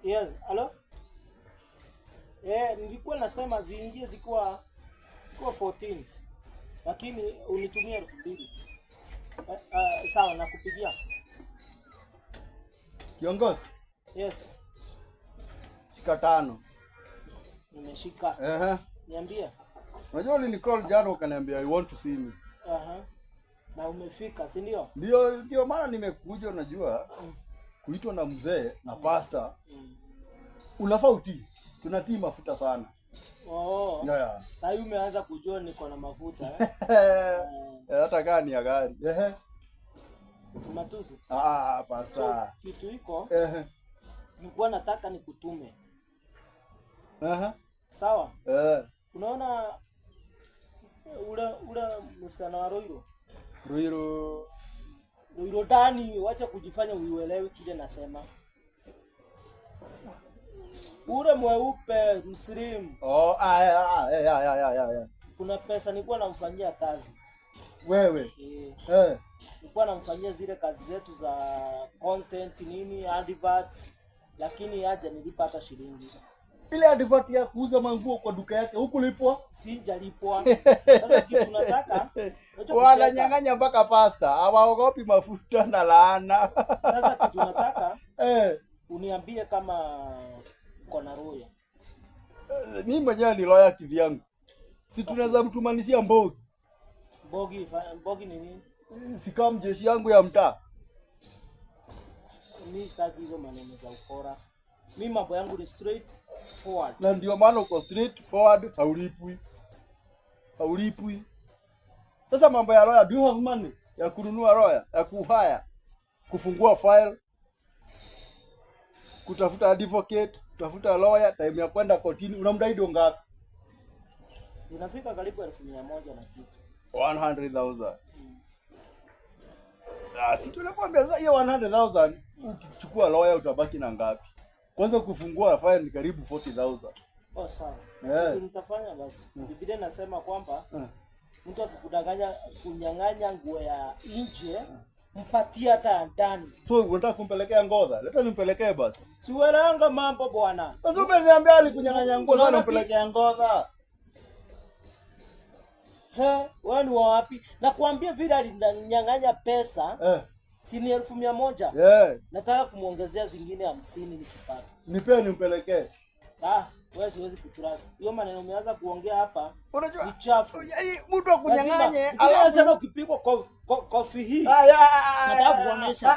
Yes, hello? Nilikuwa nasema ziingie zikuwa 14. Lakini unitumia 2,000. Sawa nakupigia. Kiongozi? Yes. Shika 5. Nimeshika. Niambie. Unajua ulinicall jana ukaniambia you want to see me. Na umefika, si ndio? Ndio maana nimekuja, unajua. Kuitwa na mzee na pasta. Unafaa utii. Tunatii mafuta sana. Yeah. Sasa umeanza kujua niko na mafuta hata kama ni ya gari. Matusi. Pasta. So, kitu iko. Nilikuwa nataka nikutume. Sawa? Unaona ule msana wa Roiro Dani, wacha kujifanya uielewi kile nasema. Ule mweupe Muslim. Kuna pesa nilikuwa namfanyia kazi. Wewe? Nilikuwa namfanyia zile kazi zetu za content nini, adverts, lakini haja nilipata shilingi. Ile advert ya kuuza manguo kwa duka yake huku lipwa? Sijalipwa. Sasa kitu tunataka wananyang'anya mpaka pasta. Hawaogopi mafuta na laana. Sasa kitu tunataka uniambie kama uko na roya. Mimi mwenyewe ni lawyer kivyangu. Si tunaweza mtumanishia Mbogi. Mbogi ni nini? Si kama mjeshi yangu ya mtaa. Mimi sitaki hizo maneno za ukora. Mimi mambo yangu ni straight forward. Na ndio maana uko straight forward, haulipwi. Sasa mambo ya lawyer, do you have money ya kununua lawyer, ya kuhaya, kufungua file, kutafuta advocate, kutafuta lawyer, time ya kwenda kotini, unamdai do ngapi? Inafika karibu 1,100 na kitu. 100,000. Si tunakwambia sasa hiyo 100,000 ukichukua lawyer utabaki na ngapi? Kwanza kufungua file ni karibu 40,000. Sawa. Nitafanya basi. Biblia nasema kwamba mtu akikudanganya kunyang'anya nguo ya nje, mpatie hata ndani. So unataka kumpelekea ngodha? Leta nimpelekee basi. Siwelanga mambo bwana. Sasa umeniambia alikunyang'anya nguo, sasa nimpelekea ngodha. Wewe ni wapi? Nakwambia vile alinyang'anya pesa. Si ni 1,100. Nataka kumuongezea zingine 50 nikipata. Nipe nimpelekee. Wewe siwezi kutrust. Hiyo maneno umeanza kuongea hapa. Unajua? Ni chafu. Yaani mtu akunyang'anye, anasema ukipigwa kofi hii. Nataka kuonesha.